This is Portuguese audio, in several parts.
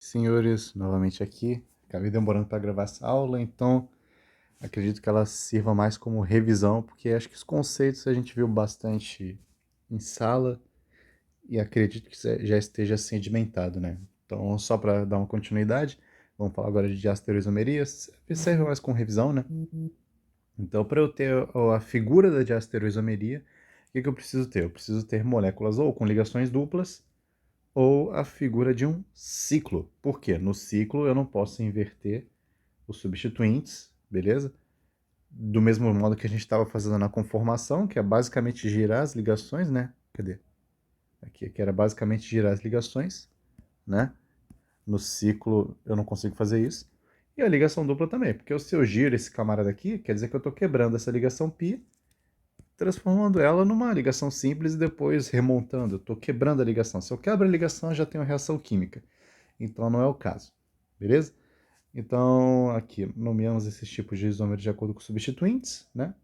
senhores, novamente aqui. Acabei demorando para gravar essa aula, então acredito que ela sirva mais como revisão, porque acho que os conceitos a gente viu bastante em sala e acredito que já esteja sedimentado, né? Então, só para dar uma continuidade, vamos falar agora de diastereoisomerias. Serve mais com revisão, né? Então, para eu ter a figura da diastereoisomeria, o que eu preciso ter? Eu preciso ter moléculas ou com ligações duplas ou a figura de um ciclo. Por quê? No ciclo eu não posso inverter os substituintes, beleza? Do mesmo modo que a gente estava fazendo na conformação, que é basicamente girar as ligações, né? Cadê? Aqui, que era basicamente girar as ligações, né? No ciclo eu não consigo fazer isso. E a ligação dupla também, porque se eu giro esse camarada aqui, quer dizer que eu estou quebrando essa ligação π, transformando ela numa ligação simples e depois remontando. Eu estou quebrando a ligação. Se eu quebro a ligação, eu já tenho reação química. Então não é o caso, beleza? Então aqui nomeamos esses tipos de isômeros de acordo com substituintes, né?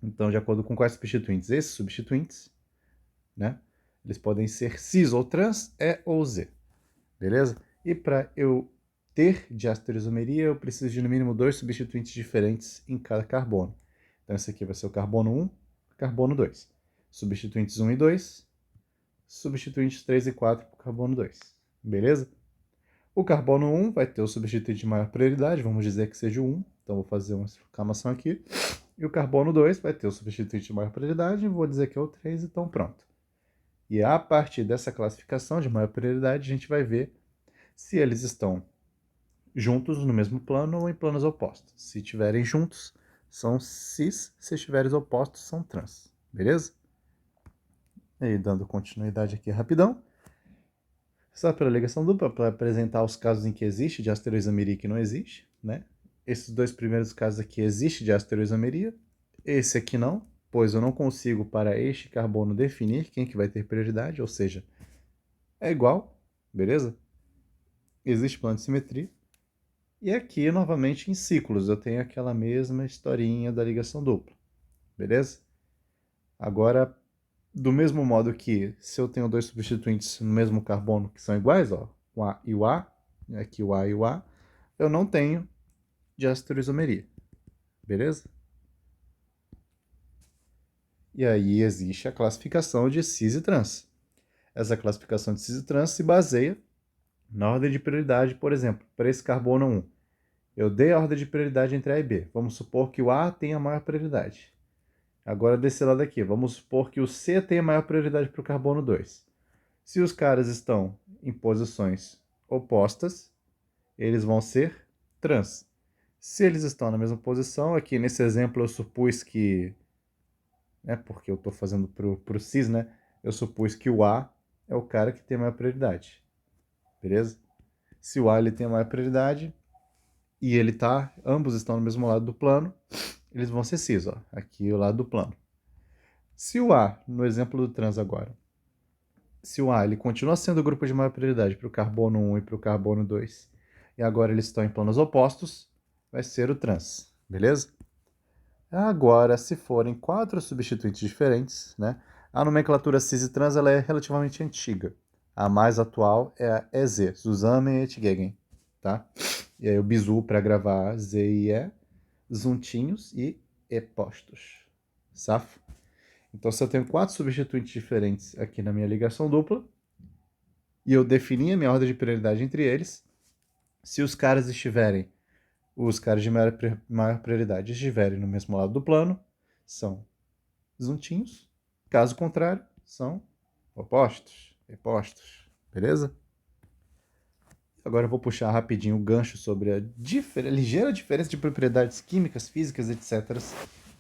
Então de acordo com quais substituintes? Esses substituintes, né? Eles podem ser cis ou trans, E ou Z, beleza? E para eu ter diastereoisomeria, eu preciso de no mínimo 2 substituintes diferentes em cada carbono. Então esse aqui vai ser o carbono 1, carbono 2. Substituintes 1 e 2, substituintes 3 e 4 para o carbono 2, beleza? O carbono 1 vai ter o substituinte de maior prioridade, vamos dizer que seja o 1, então vou fazer uma exclamação aqui. E o carbono 2 vai ter o substituinte de maior prioridade, vou dizer que é o 3, então pronto. E a partir dessa classificação de maior prioridade, a gente vai ver se eles estão juntos no mesmo plano ou em planos opostos. Se estiverem juntos, são cis, se estiverem opostos, são trans, beleza? E aí, dando continuidade aqui rapidão. Só pela ligação dupla, para apresentar os casos em que existe diastereoisomeria e que não existe, né? Esses dois primeiros casos aqui existe diastereoisomeria, esse aqui não, pois eu não consigo para este carbono definir quem que vai ter prioridade, ou seja, é igual, beleza? Existe plano de simetria. E aqui, novamente, em ciclos, eu tenho aquela mesma historinha da ligação dupla, beleza? Agora, do mesmo modo que se eu tenho dois substituintes no mesmo carbono que são iguais, ó, o A e o A, aqui o A e o A, eu não tenho diastereoisomeria, beleza? E aí existe a classificação de cis e trans. Essa classificação de cis e trans se baseia na ordem de prioridade, por exemplo, para esse carbono 1. Eu dei a ordem de prioridade entre A e B. Vamos supor que o A tenha a maior prioridade. Agora desse lado aqui, vamos supor que o C tenha maior prioridade para o carbono 2. Se os caras estão em posições opostas, eles vão ser trans. Se eles estão na mesma posição, aqui nesse exemplo eu supus que, né, porque eu estou fazendo para o cis, né, eu supus que o A é o cara que tem maior prioridade, beleza? Se o A ele tem a maior prioridade e ele tá, ambos estão no mesmo lado do plano, eles vão ser cis, ó, aqui o lado do plano. Se o A, no exemplo do trans agora, se o A ele continua sendo o grupo de maior prioridade para o carbono 1 e para o carbono 2, e agora eles estão em planos opostos, vai ser o trans, beleza? Agora, se forem 4 substituintes diferentes, né, a nomenclatura cis e trans ela é relativamente antiga. A mais atual é a EZ, Zusammenhängend, tá? E aí o bizu para gravar Z e E, juntinhos e postos, safo? Então, se eu tenho 4 substituintes diferentes aqui na minha ligação dupla, e eu defini a minha ordem de prioridade entre eles, se os caras de maior prioridade estiverem no mesmo lado do plano, são juntinhos. Caso contrário, são opostos, beleza? Agora eu vou puxar rapidinho o gancho sobre a ligeira diferença de propriedades químicas, físicas, etc.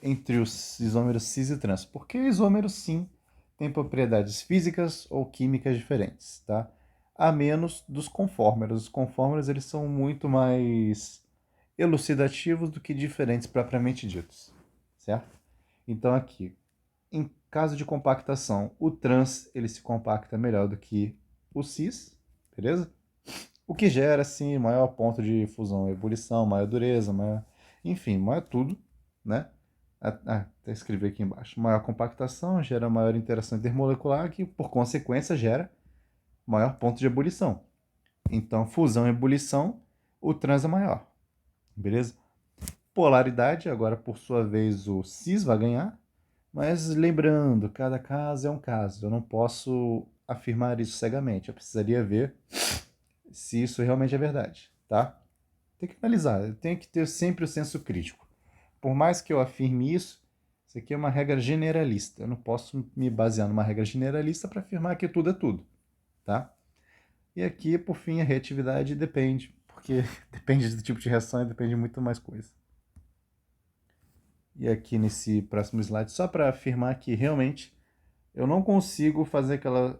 entre os isômeros cis e trans. Porque isômeros, sim, têm propriedades físicas ou químicas diferentes, tá? A menos dos conformers. Os conformers eles são muito mais elucidativos do que diferentes propriamente ditos, certo? Então aqui, em caso de compactação, o trans ele se compacta melhor do que o cis, beleza? O que gera, sim, maior ponto de fusão e ebulição, maior dureza, maior... enfim, maior tudo, né? Até escrever aqui embaixo. Maior compactação gera maior interação intermolecular, que por consequência gera maior ponto de ebulição. Então, fusão e ebulição, o trans é maior, beleza? Polaridade, agora por sua vez o cis vai ganhar, mas lembrando, cada caso é um caso. Eu não posso afirmar isso cegamente. Eu precisaria ver se isso realmente é verdade, tá? Tem que analisar, eu tenho que ter sempre o senso crítico. Por mais que eu afirme isso aqui é uma regra generalista. Eu não posso me basear numa regra generalista para afirmar que tudo é tudo, tá? E aqui, por fim, a reatividade depende, porque depende do tipo de reação e depende de muito mais coisa. E aqui nesse próximo slide, só para afirmar que realmente eu não consigo fazer aquela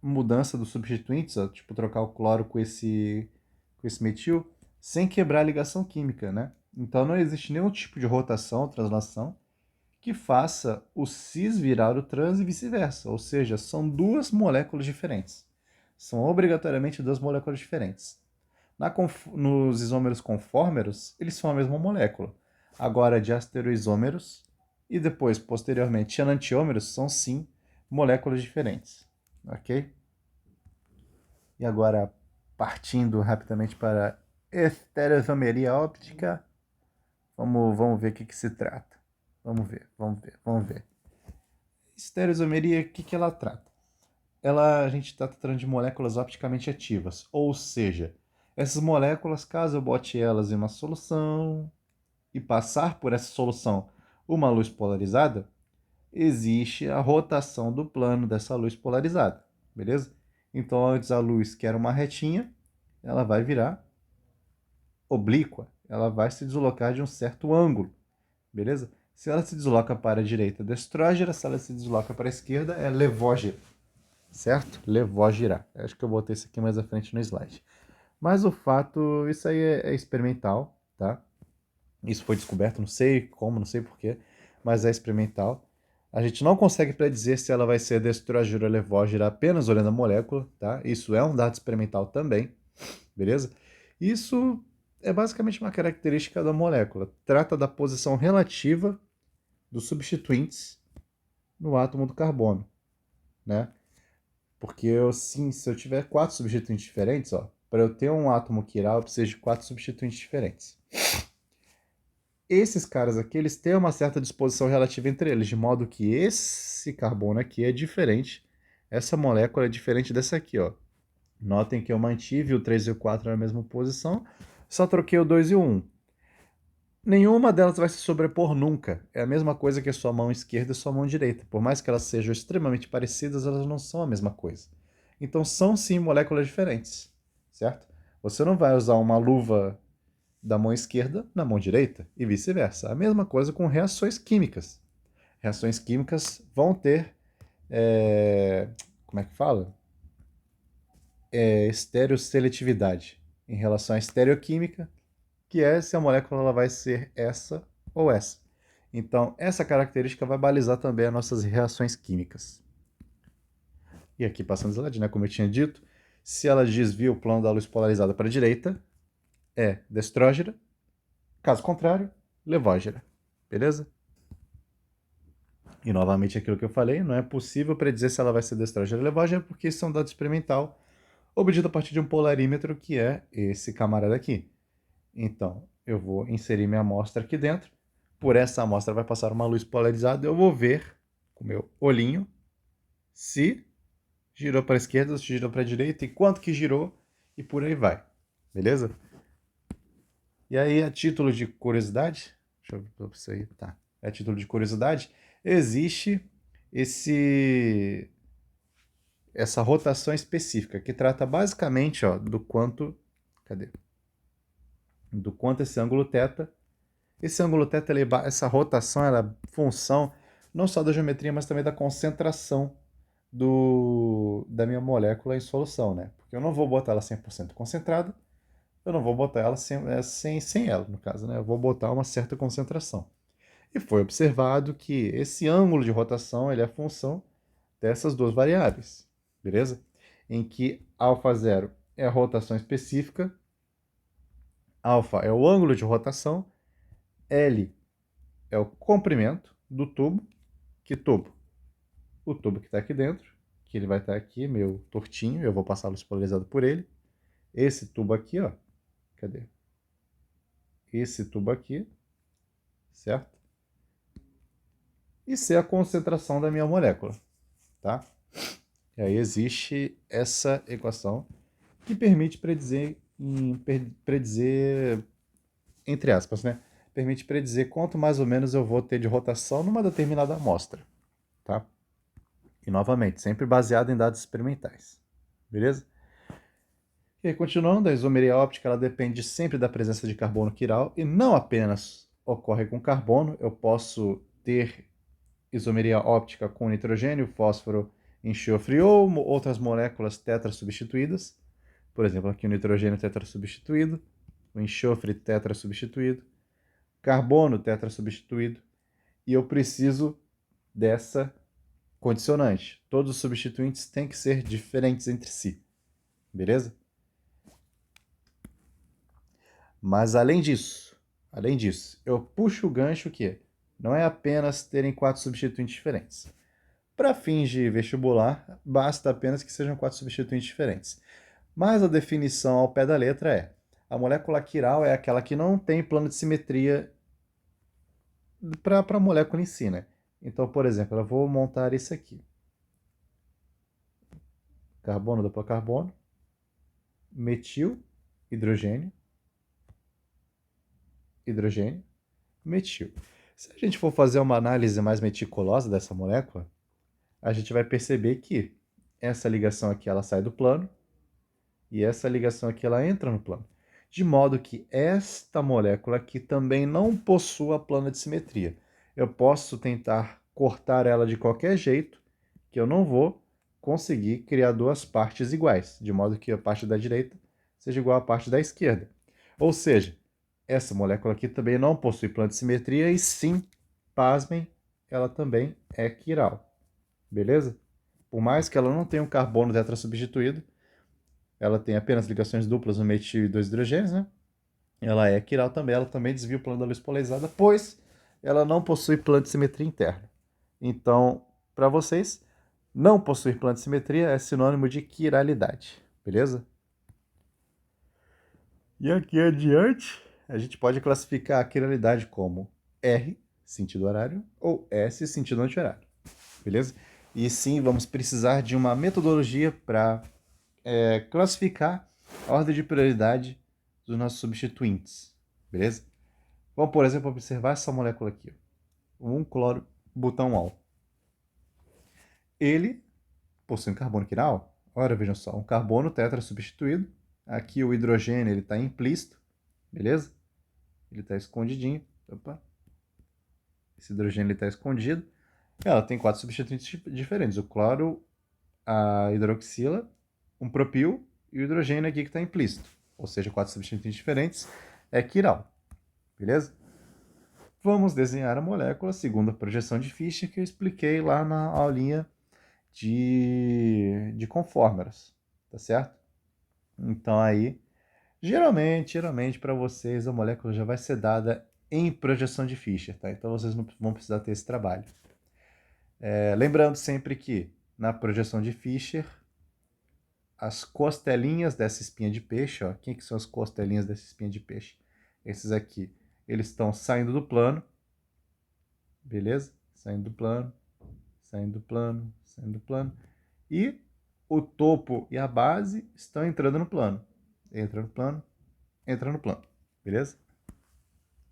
mudança dos substituintes, ó, tipo trocar o cloro com esse metil, sem quebrar a ligação química, né? Então não existe nenhum tipo de rotação ou translação que faça o cis virar o trans e vice-versa. Ou seja, são duas moléculas diferentes. São obrigatoriamente duas moléculas diferentes. Nos isômeros conformeros, eles são a mesma molécula. Agora, diastereoisômeros e depois, posteriormente, enantiômeros são sim moléculas diferentes. Ok? E agora, partindo rapidamente para estereoisomeria óptica, vamos ver o que se trata. Vamos ver. Estereoisomeria, o que ela trata? A gente está tratando de moléculas opticamente ativas, ou seja, essas moléculas, caso eu bote elas em uma solução e passar por essa solução uma luz polarizada, existe a rotação do plano dessa luz polarizada, beleza? Então, antes a luz, que era uma retinha, ela vai virar oblíqua, ela vai se deslocar de um certo ângulo, beleza? Se ela se desloca para a direita, destrógera, se ela se desloca para a esquerda, é levógera, certo? Levógera. Acho que eu botei isso aqui mais à frente no slide. Mas o fato, isso aí é experimental, tá? Isso foi descoberto, não sei como, não sei porquê, mas é experimental. A gente não consegue predizer se ela vai ser destrógera ou levógera apenas olhando a molécula, tá? Isso é um dado experimental também, beleza? Isso é basicamente uma característica da molécula. Trata da posição relativa dos substituintes no átomo do carbono, né? Porque sim, se eu tiver 4 substituintes diferentes, ó, para eu ter um átomo quiral, eu preciso de 4 substituintes diferentes. Esses caras aqui, eles têm uma certa disposição relativa entre eles, de modo que esse carbono aqui é diferente, essa molécula é diferente dessa aqui, ó. Notem que eu mantive o 3 e o 4 na mesma posição, só troquei o 2 e o 1. Nenhuma delas vai se sobrepor nunca. É a mesma coisa que a sua mão esquerda e a sua mão direita. Por mais que elas sejam extremamente parecidas, elas não são a mesma coisa. Então são sim moléculas diferentes, certo? Você não vai usar uma luva da mão esquerda na mão direita e vice-versa. A mesma coisa com reações químicas. Reações químicas vão ter, como é que fala? Estereoseletividade em relação à estereoquímica, que é se a molécula ela vai ser essa ou essa. Então, essa característica vai balizar também as nossas reações químicas. E aqui, passando de slide, né, como eu tinha dito, se ela desvia o plano da luz polarizada para a direita, é destrógera. Caso contrário, levógera. Beleza? E novamente aquilo que eu falei, não é possível predizer se ela vai ser destrógera ou levógera, porque isso é um dado experimental obtido a partir de um polarímetro, que é esse camarada aqui. Então, eu vou inserir minha amostra aqui dentro. Por essa amostra vai passar uma luz polarizada. Eu vou ver com o meu olhinho se girou para a esquerda, se girou para a direita, e quanto que girou, e por aí vai. Beleza? E aí, a título de curiosidade, deixa eu ver para você aí, tá. A título de curiosidade, existe essa rotação específica, que trata basicamente, ó, do quanto, cadê? Do quanto esse ângulo θ. Esse ângulo θ, essa rotação, ela é função não só da geometria, mas também da concentração da minha molécula em solução, né? Porque eu não vou botar ela 100% concentrada, eu não vou botar ela sem ela, no caso, né? Eu vou botar uma certa concentração. E foi observado que esse ângulo de rotação ele é função dessas duas variáveis, beleza? Em que α0 é a rotação específica, alfa é o ângulo de rotação, L é o comprimento do tubo. Que tubo? O tubo que está aqui dentro, que ele vai estar aqui, meio tortinho, eu vou passar a luz polarizada por ele. esse tubo aqui, ó. Cadê? Esse tubo aqui, certo? E ser a concentração da minha molécula, tá? E aí existe essa equação que permite predizer, entre aspas, né? Permite predizer quanto mais ou menos eu vou ter de rotação numa determinada amostra, tá? E novamente, sempre baseado em dados experimentais, beleza? E aí, continuando, a isomeria óptica ela depende sempre da presença de carbono quiral e não apenas ocorre com carbono, eu posso ter isomeria óptica com nitrogênio, fósforo, enxofre ou outras moléculas tetrasubstituídas. Por exemplo, aqui o nitrogênio tetrasubstituído, o enxofre tetrasubstituído, carbono tetrasubstituído, e eu preciso dessa condicionante. Todos os substituintes têm que ser diferentes entre si, beleza? Mas além disso, eu puxo o gancho que não é apenas terem 4 substituintes diferentes. Para fins de vestibular, basta apenas que sejam 4 substituintes diferentes. Mas a definição ao pé da letra é: a molécula quiral é aquela que não tem plano de simetria para a molécula em si, né? Então, por exemplo, eu vou montar isso aqui. Carbono, duplo carbono, metil, hidrogênio, hidrogênio, metil. Se a gente for fazer uma análise mais meticulosa dessa molécula, a gente vai perceber que essa ligação aqui ela sai do plano e essa ligação aqui ela entra no plano. De modo que esta molécula aqui também não possua plano de simetria. Eu posso tentar cortar ela de qualquer jeito, que eu não vou conseguir criar duas partes iguais, de modo que a parte da direita seja igual à parte da esquerda. Ou seja, essa molécula aqui também não possui plano de simetria e sim, pasmem, ela também é quiral. Beleza? Por mais que ela não tenha um carbono tetrasubstituído, ela tem apenas ligações duplas no metil e 2 hidrogênios, né? Ela é quiral também, ela também desvia o plano da luz polarizada, pois ela não possui plano de simetria interna. Então, para vocês, não possuir plano de simetria é sinônimo de quiralidade, beleza? E aqui adiante, a gente pode classificar a quiralidade como R, sentido horário, ou S, sentido anti-horário, beleza? E sim, vamos precisar de uma metodologia para classificar a ordem de prioridade dos nossos substituintes, beleza? Vamos, por exemplo, observar essa molécula aqui, o 1-cloro-butanol. Ele possui um carbono quiral. Ora, vejam só, um carbono tetra substituído. Aqui o hidrogênio ele está implícito, beleza? Ele está escondidinho. Opa. Esse hidrogênio está escondido. Ela tem 4 substituintes diferentes. O cloro, a hidroxila, um propil e o hidrogênio aqui que está implícito. Ou seja, 4 substituintes diferentes é quiral. Beleza? Vamos desenhar a molécula segundo a projeção de Fischer que eu expliquei lá na aulinha de conformeras, tá certo? Então aí, geralmente para vocês a molécula já vai ser dada em projeção de Fischer, tá? Então vocês não vão precisar ter esse trabalho. Lembrando sempre que na projeção de Fischer, as costelinhas dessa espinha de peixe, ó, quem que são as costelinhas dessa espinha de peixe? Esses aqui, eles estão saindo do plano, beleza? Saindo do plano, saindo do plano, saindo do plano. E o topo e a base estão entrando no plano. Entra no plano, entra no plano. Beleza?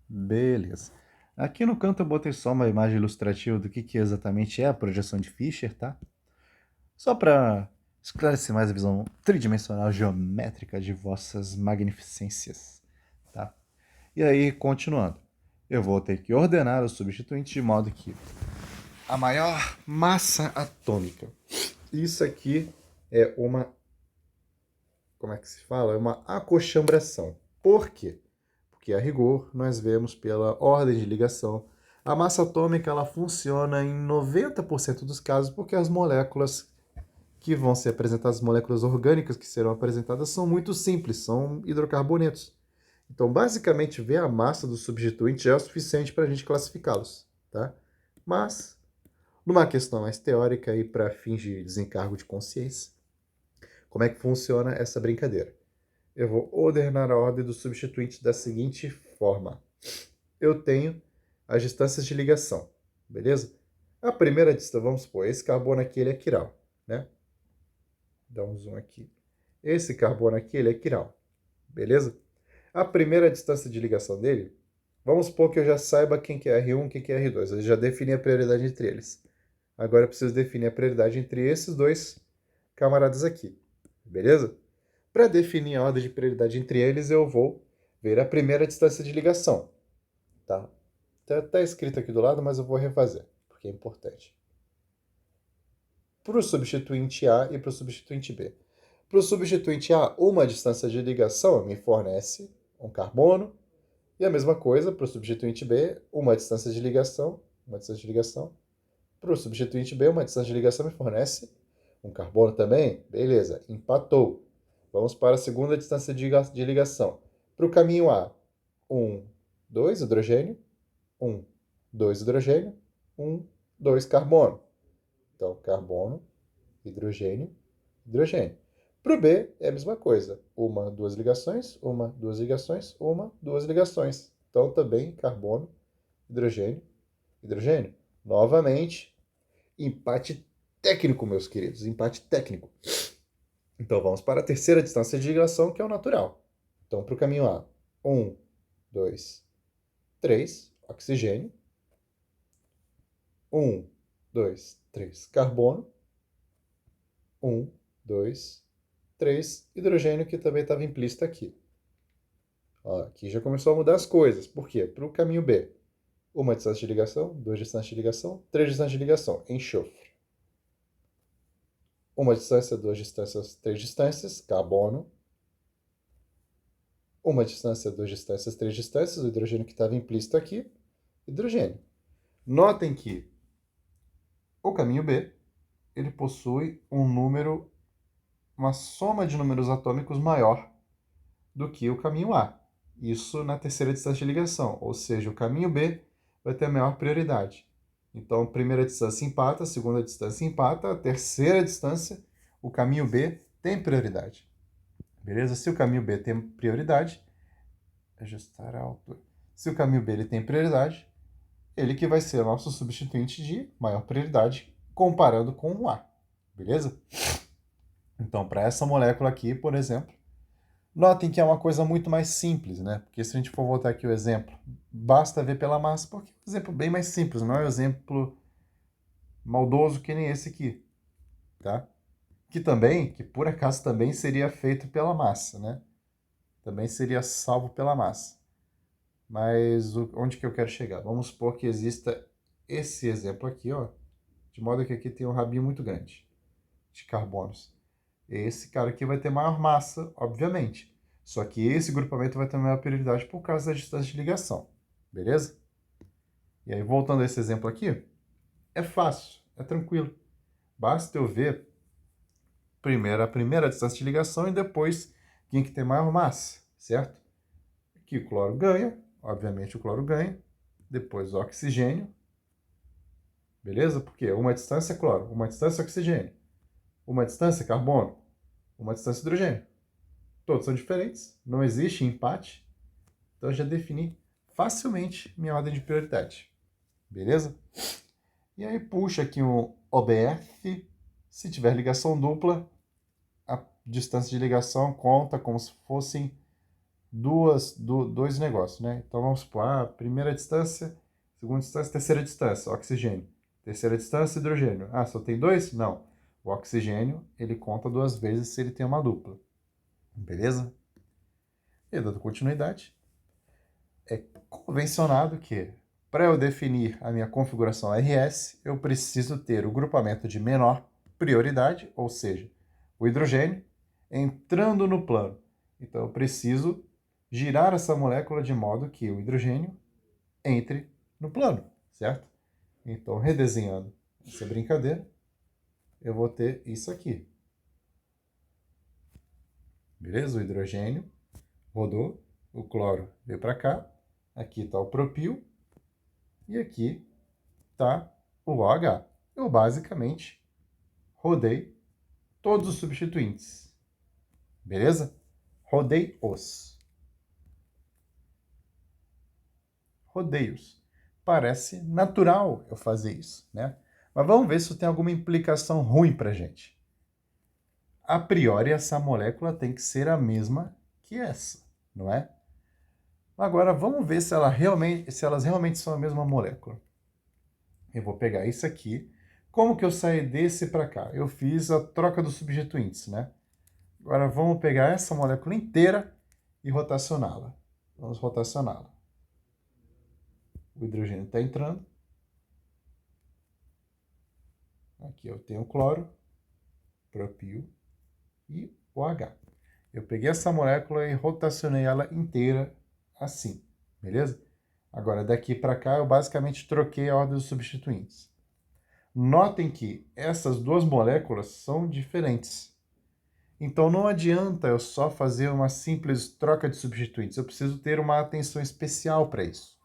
Beleza. Aqui no canto eu botei só uma imagem ilustrativa do que exatamente é a projeção de Fischer, tá? Só para esclarecer mais a visão tridimensional geométrica de vossas magnificências, tá? E aí, continuando. Eu vou ter que ordenar os substituintes de modo que a maior massa atômica. Isso aqui é uma... Como é que se fala? É uma acochambração. Por quê? Porque, a rigor, nós vemos pela ordem de ligação, a massa atômica ela funciona em 90% dos casos porque as moléculas que vão ser apresentadas, as moléculas orgânicas que serão apresentadas, são muito simples, são hidrocarbonetos. Então, basicamente, ver a massa do substituinte já é o suficiente para a gente classificá-los, tá? Mas, numa questão mais teórica e para fins de desencargo de consciência, como é que funciona essa brincadeira? eu vou ordenar a ordem dos substituintes da seguinte forma. Eu tenho as distâncias de ligação, beleza? A primeira distância, vamos supor, esse carbono aqui ele é quiral, né? Dá um zoom aqui. Esse carbono aqui ele é quiral, beleza? A primeira distância de ligação dele, vamos supor que eu já saiba quem que é R1 e quem que é R2. Eu já defini a prioridade entre eles. Agora eu preciso definir a prioridade entre esses dois camaradas aqui, beleza? Para definir a ordem de prioridade entre eles, eu vou ver a primeira distância de ligação. Tá? Tá escrito aqui do lado, mas eu vou refazer, porque é importante. Para o substituinte A e para o substituinte B. Para o substituinte A, uma distância de ligação me fornece um carbono, e a mesma coisa para o substituinte B, uma distância de ligação. Para o substituinte B, uma distância de ligação me fornece um carbono também. Beleza, empatou. Vamos para a segunda distância de ligação. Para o caminho A, 2 hidrogênio, 2 hidrogênio, 2 carbono. Então, carbono, hidrogênio, hidrogênio. Para o B, é a mesma coisa. 2 ligações, 2 ligações, 2 ligações. Então, também carbono, hidrogênio, hidrogênio. Novamente, empate técnico, meus queridos, empate técnico. Então, vamos para a terceira distância de ligação, que é o natural. Então, para o caminho A, 2, 3, oxigênio. 2, 3, carbono. 2, 3, hidrogênio, que também estava implícito aqui. Ó, aqui já começou a mudar as coisas. Por quê? Para o caminho B, uma distância de ligação, 2 distâncias de ligação, 3 distâncias de ligação, enxofre. Uma distância, 2 distâncias, 3 distâncias, carbono. Uma distância, 2 distâncias, 3 distâncias, o hidrogênio que estava implícito aqui, hidrogênio. Notem que o caminho B, ele possui uma soma de números atômicos maior do que o caminho A. Isso na terceira distância de ligação, ou seja, o caminho B vai ter a maior prioridade. Então, a primeira distância empata, a segunda distância empata, a terceira distância, o caminho B tem prioridade. Beleza? Se o caminho B tem prioridade, ajustar a altura. Se o caminho B ele tem prioridade, ele que vai ser o nosso substituinte de maior prioridade, comparando com o A. Beleza? Então, para essa molécula aqui, por exemplo, notem que é uma coisa muito mais simples, né? Porque se a gente for voltar aqui o exemplo, basta ver pela massa, porque é um exemplo bem mais simples, não é um exemplo maldoso que nem esse aqui, tá? Que por acaso também seria feito pela massa, né? Também seria salvo pela massa. Mas onde que eu quero chegar? Vamos supor que exista esse exemplo aqui, ó, de modo que aqui tem um rabinho muito grande de carbonos. Esse cara aqui vai ter maior massa, obviamente. Só que esse grupamento vai ter maior prioridade por causa da distância de ligação. Beleza? E aí, voltando a esse exemplo aqui, é fácil, é tranquilo. Basta eu ver primeiro a primeira distância de ligação e depois quem que tem maior massa, certo? Aqui o cloro ganha, obviamente o cloro ganha. Depois o oxigênio. Beleza? Porque uma distância é cloro, uma distância é oxigênio, uma distância é carbono, uma distância é hidrogênio. Todos são diferentes, não existe empate. Então eu já defini facilmente minha ordem de prioridade. Beleza? E aí puxa aqui um OBF. Se tiver ligação dupla, a distância de ligação conta como se fossem dois negócios, né? Então vamos supor, a primeira distância, segunda distância, terceira distância, oxigênio. Terceira distância, hidrogênio. Ah, só tem dois? Não. O oxigênio, ele conta 2 vezes se ele tem uma dupla. Beleza? E dando continuidade, é convencionado que, para eu definir a minha configuração RS, eu preciso ter o grupamento de menor prioridade, ou seja, o hidrogênio, entrando no plano. Então, eu preciso girar essa molécula de modo que o hidrogênio entre no plano, certo? Então, redesenhando essa brincadeira, eu vou ter isso aqui. Beleza? O hidrogênio rodou, o cloro veio para cá, aqui está o propil e aqui está o OH. Eu basicamente rodei todos os substituintes. Beleza? Rodei-os. Rodeios. Parece natural eu fazer isso, né? Mas vamos ver se tem alguma implicação ruim para a gente. A priori, essa molécula tem que ser a mesma que essa, não é? Agora, vamos ver se elas realmente são a mesma molécula. Eu vou pegar isso aqui. Como que eu saio desse para cá? Eu fiz a troca dos substituintes, né? Agora, vamos pegar essa molécula inteira e rotacioná-la. Vamos rotacioná-la. O hidrogênio está entrando. Aqui eu tenho o cloro, propil e OH. Eu peguei essa molécula e rotacionei ela inteira assim, beleza? Agora, daqui para cá, eu basicamente troquei a ordem dos substituintes. Notem que essas duas moléculas são diferentes. Então, não adianta eu só fazer uma simples troca de substituintes. Eu preciso ter uma atenção especial para isso.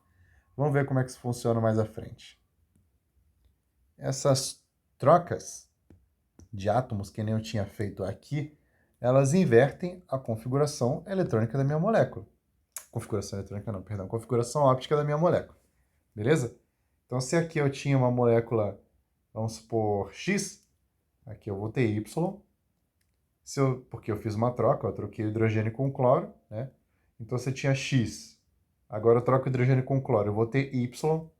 Vamos ver como é que isso funciona mais à frente. Essas trocas de átomos, que nem eu tinha feito aqui, elas invertem a configuração eletrônica da minha molécula. Configuração eletrônica não, perdão. Configuração óptica da minha molécula. Beleza? Então, se aqui eu tinha uma molécula, vamos supor, X, aqui eu vou ter Y. Porque eu fiz uma troca, eu troquei o hidrogênio com cloro, né? Então, você tinha X. Agora eu troco o hidrogênio com cloro, eu vou ter Y.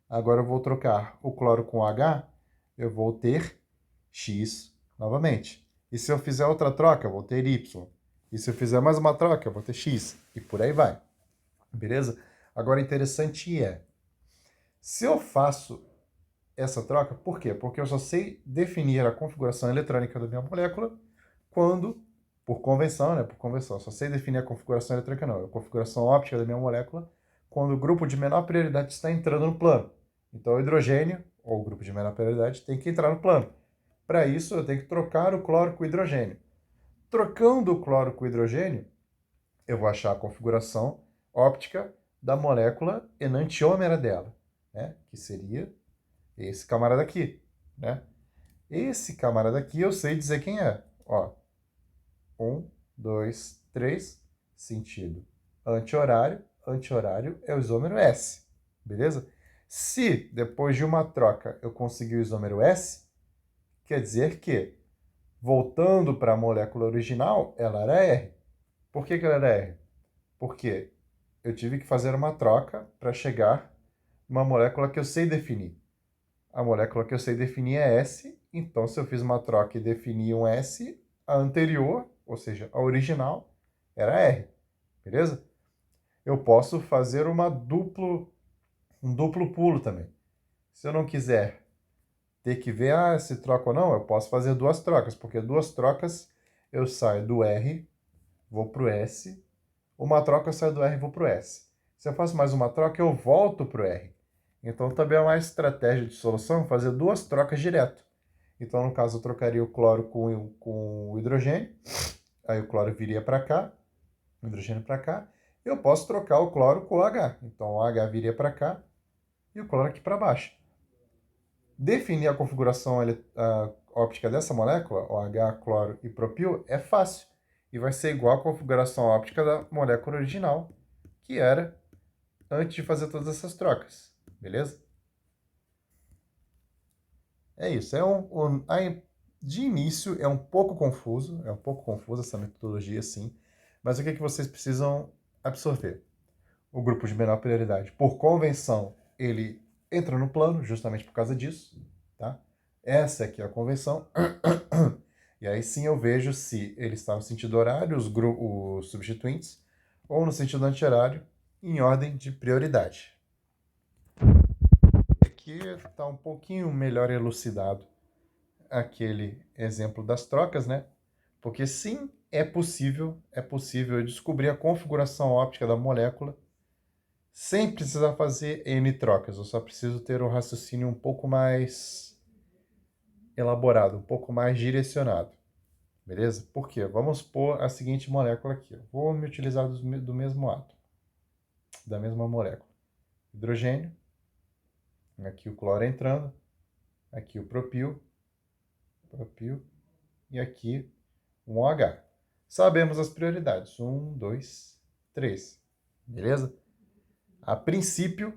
Agora eu vou trocar o cloro com H, eu vou ter X novamente. E se eu fizer outra troca, eu vou ter Y. E se eu fizer mais uma troca, eu vou ter X. E por aí vai. Beleza? Agora, interessante se eu faço essa troca, por quê? Porque eu só sei definir a configuração eletrônica da minha molécula quando, por convenção, né? Por convenção, eu só sei definir a configuração eletrônica, não, a configuração óptica da minha molécula, quando o grupo de menor prioridade está entrando no plano. Então, o hidrogênio, ou o grupo de menor prioridade, tem que entrar no plano. Para isso, eu tenho que trocar o cloro com o hidrogênio. Trocando o cloro com o hidrogênio, eu vou achar a configuração óptica da molécula enantiômera dela, né? Que seria esse camarada aqui, né? Esse camarada aqui eu sei dizer quem é. Ó, 1, 2, 3, sentido anti-horário. Anti-horário é o isômero S, beleza? Se depois de uma troca eu conseguir o isômero S, quer dizer que, voltando para a molécula original, ela era R. Por que ela era R? Porque eu tive que fazer uma troca para chegar numa molécula que eu sei definir. A molécula que eu sei definir é S, então se eu fiz uma troca e defini um S, a anterior, ou seja, a original, era R, beleza? Eu posso fazer um duplo pulo também. Se eu não quiser ter que ver se troca ou não, eu posso fazer duas trocas, porque duas trocas eu saio do R, vou para o S, uma troca eu saio do R e vou para o S. Se eu faço mais uma troca, eu volto para o R. Então, também é uma estratégia de solução fazer duas trocas direto. Então, no caso, eu trocaria o cloro com o hidrogênio, aí o cloro viria para cá, o hidrogênio para cá, e eu posso trocar o cloro com o H. Então, o H viria para cá e o cloro aqui para baixo. Definir a configuração óptica dessa molécula, OH, cloro e propil, é fácil. E vai ser igual à configuração óptica da molécula original, que era antes de fazer todas essas trocas. Beleza? É isso. De início é um pouco confuso, essa metodologia, sim. Mas o que vocês precisam absorver? O grupo de menor prioridade, por convenção, ele entra no plano, justamente por causa disso, tá? Essa aqui é a convenção. E aí sim eu vejo se ele está no sentido horário, os substituintes, ou no sentido anti-horário, em ordem de prioridade. Aqui está um pouquinho melhor elucidado aquele exemplo das trocas, né? Porque sim, é possível eu descobrir a configuração óptica da molécula sem precisar fazer N trocas. Eu só preciso ter um raciocínio um pouco mais elaborado, um pouco mais direcionado. Beleza? Por quê? Vamos pôr a seguinte molécula aqui. Eu vou me utilizar do mesmo átomo, da mesma molécula. Hidrogênio, aqui o cloro entrando, aqui o propil, e aqui um OH. Sabemos as prioridades. 1, 2, 3. Beleza? A princípio,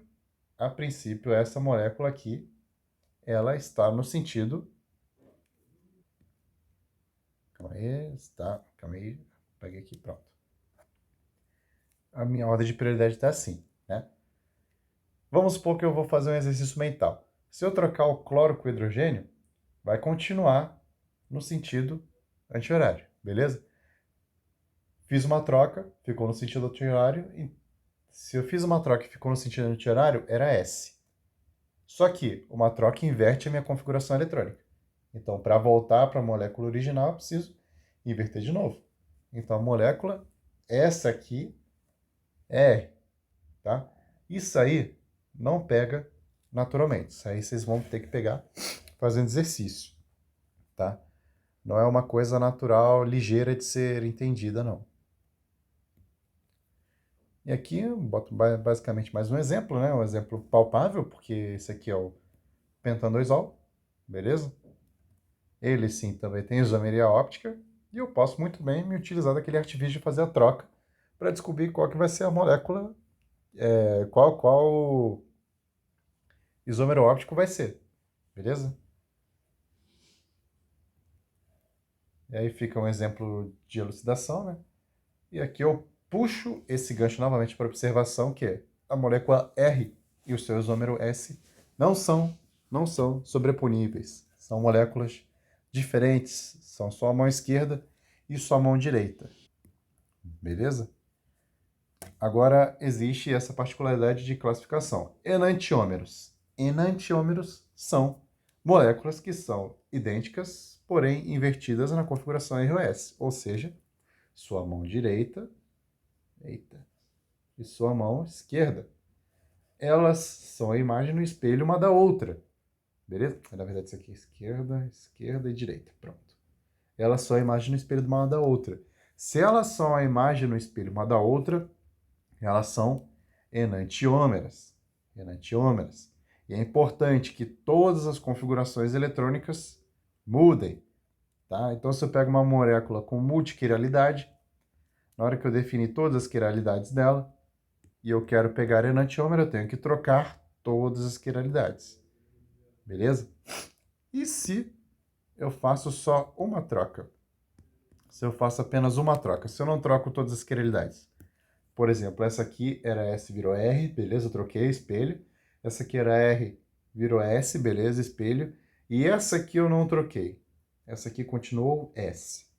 essa molécula aqui, ela está no sentido... Calma aí, está... Calma aí, peguei aqui, pronto. A minha ordem de prioridade está assim, né? Vamos supor que eu vou fazer um exercício mental. Se eu trocar o cloro com o hidrogênio, vai continuar no sentido anti-horário, beleza? Fiz uma troca, ficou no sentido anti-horário. Se eu fiz uma troca e ficou no sentido anti-horário, era S. Só que uma troca inverte a minha configuração eletrônica. Então, para voltar para a molécula original, eu preciso inverter de novo. Então, a molécula, essa aqui, é R, tá? Isso aí não pega naturalmente. Isso aí vocês vão ter que pegar fazendo exercício, tá? Não é uma coisa natural, ligeira de ser entendida, não. E aqui eu boto basicamente mais um exemplo, né? Um exemplo palpável, porque esse aqui é o pentandoisol, beleza? Ele sim também tem isomeria óptica, e eu posso muito bem me utilizar daquele artifício de fazer a troca para descobrir qual que vai ser a molécula, qual isômero óptico vai ser, beleza? E aí fica um exemplo de elucidação, né? E aqui eu puxo esse gancho novamente para observação, que é a molécula R e o seu isômero S não são sobreponíveis. São moléculas diferentes, são sua mão esquerda e sua mão direita. Beleza? Agora existe essa particularidade de classificação. Enantiômeros. Enantiômeros são moléculas que são idênticas, porém invertidas na configuração ROS, ou seja, sua mão direita, e sua mão esquerda. Elas são a imagem no espelho uma da outra. Beleza? Na verdade, isso aqui é esquerda, esquerda e direita. Pronto. Elas são a imagem no espelho uma da outra. Se elas são a imagem no espelho uma da outra, elas são enantiômeras. Enantiômeras. E é importante que todas as configurações eletrônicas mudem. Tá? Então, se eu pego uma molécula com multiquiralidade, na hora que eu definir todas as quiralidades dela, e eu quero pegar enantiômero, eu tenho que trocar todas as quiralidades. Beleza? E se eu faço só uma troca? Se eu faço apenas uma troca, se eu não troco todas as quiralidades. Por exemplo, essa aqui era S, virou R, beleza, eu troquei, espelho. Essa aqui era R, virou S, beleza, espelho. E essa aqui eu não troquei. Essa aqui continuou S.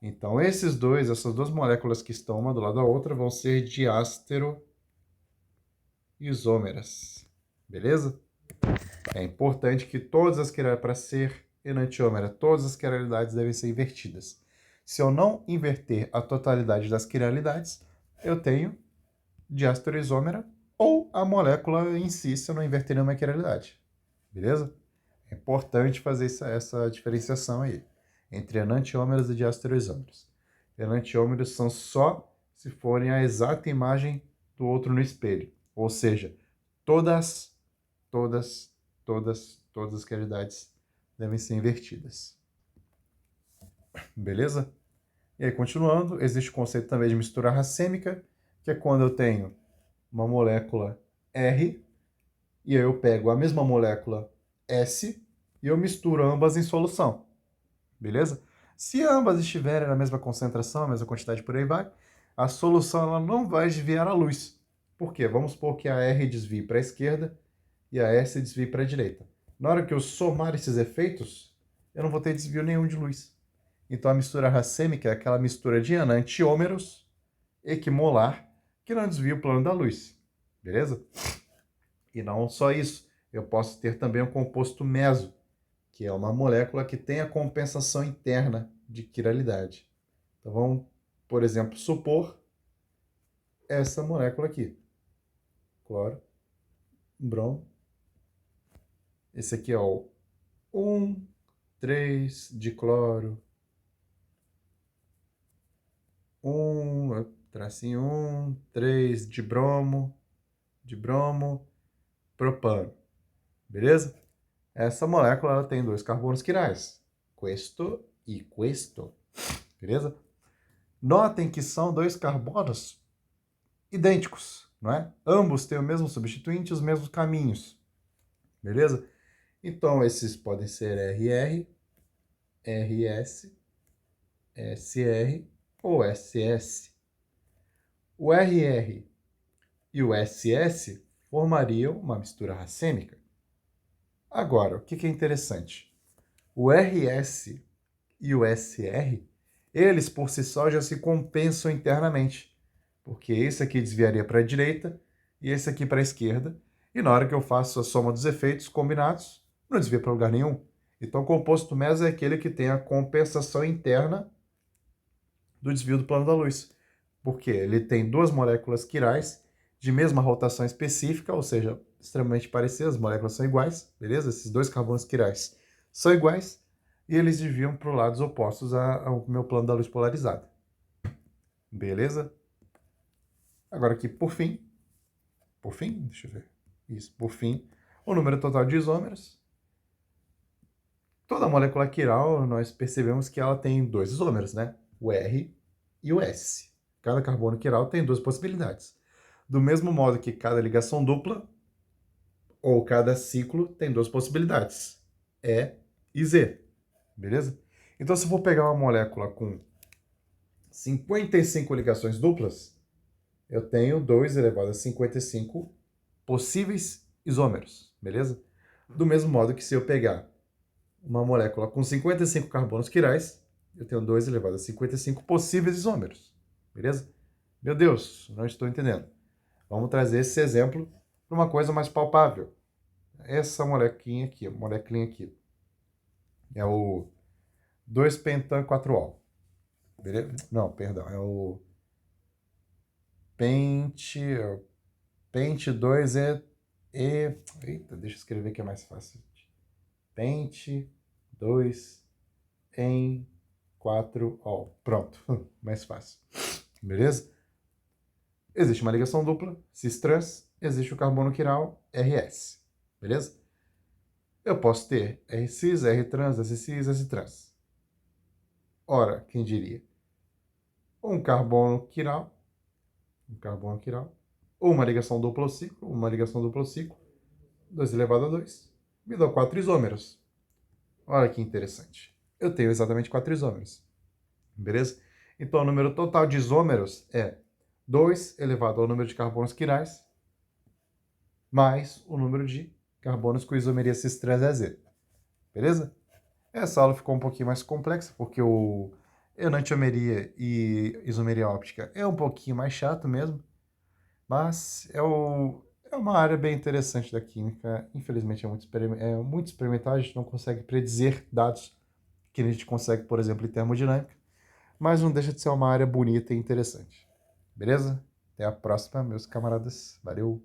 Então, essas duas moléculas que estão uma do lado da outra vão ser diástero isômeras, beleza? É importante que todas as quiralidades, para ser enantiômera, todas as quiralidades devem ser invertidas. Se eu não inverter a totalidade das quiralidades, eu tenho diástero isômera ou a molécula em si, se eu não inverter nenhuma quiralidade, beleza? É importante fazer essa diferenciação aí entre enantiômeros e diástero isômeros. Enantiômeros são só se forem a exata imagem do outro no espelho. Ou seja, todas as qualidades devem ser invertidas. Beleza? E aí, continuando, existe o conceito também de mistura racêmica, que é quando eu tenho uma molécula R, e aí eu pego a mesma molécula S, e eu misturo ambas em solução. Beleza? Se ambas estiverem na mesma concentração, a mesma quantidade por aí vai, a solução ela não vai desviar a luz. Por quê? Vamos supor que a R desvie para a esquerda e a S desvie para a direita. Na hora que eu somar esses efeitos, eu não vou ter desvio nenhum de luz. Então a mistura racêmica é aquela mistura de enantiômeros equimolar que não desvia o plano da luz. Beleza? E não só isso, eu posso ter também um composto meso, que é uma molécula que tem a compensação interna de quiralidade. Então vamos, por exemplo, supor essa molécula aqui. Cloro, bromo. Esse aqui é o 3 de cloro. 3 de bromo, propano. Beleza? Essa molécula ela tem 2 carbonos quirais, questo e questo. Beleza? Notem que são dois carbonos idênticos, não é? Ambos têm o mesmo substituinte e os mesmos caminhos, beleza? Então, esses podem ser RR, RS, SR ou SS. O RR e o SS formariam uma mistura racêmica. Agora, o que é interessante? O RS e o SR, eles por si só já se compensam internamente, porque esse aqui desviaria para a direita e esse aqui para a esquerda, e na hora que eu faço a soma dos efeitos combinados, não desvia para lugar nenhum. Então, o composto meso é aquele que tem a compensação interna do desvio do plano da luz, porque ele tem duas moléculas quirais de mesma rotação específica, ou seja, extremamente parecidas, as moléculas são iguais, beleza? Esses dois carbonos quirais são iguais e eles desviam para os lados opostos ao meu plano da luz polarizado. Beleza? Agora aqui, por fim, deixa eu ver. Isso, por fim, o número total de isômeros. Toda molécula quiral, nós percebemos que ela tem dois isômeros, né? O R e o S. Cada carbono quiral tem duas possibilidades. Do mesmo modo que cada ligação dupla ou cada ciclo tem duas possibilidades, E e Z, beleza? Então, se eu for pegar uma molécula com 55 ligações duplas, eu tenho 2 elevado a 55 possíveis isômeros, beleza? Do mesmo modo que se eu pegar uma molécula com 55 carbonos quirais, eu tenho 2 elevado a 55 possíveis isômeros, beleza? Meu Deus, não estou entendendo. Vamos trazer esse exemplo para uma coisa mais palpável. Essa molequinha aqui, é o 2-pentan 4-ol. Beleza? Não, perdão, é o pente 2 eita, deixa eu escrever que é mais fácil. Pente 2 em 4-ol. Pronto, mais fácil. Beleza? Existe uma ligação dupla, cis-trans, existe o carbono quiral RS. Beleza? Eu posso ter R-cis, R-trans, S-cis, S-trans. Ora, quem diria? Um carbono quiral, ou uma ligação duplo ciclo, 2 elevado a 2, me dá 4 isômeros. Olha que interessante. Eu tenho exatamente 4 isômeros. Beleza? Então, o número total de isômeros é 2 elevado ao número de carbonos quirais mais o número de carbonos com isomeria cis-trans é Z. Beleza? Essa aula ficou um pouquinho mais complexa, porque o enantiomeria e isomeria óptica é um pouquinho mais chato mesmo, mas é uma área bem interessante da química. Infelizmente é muito experimental, a gente não consegue predizer dados que a gente consegue, por exemplo, em termodinâmica, mas não deixa de ser uma área bonita e interessante. Beleza? Até a próxima, meus camaradas. Valeu!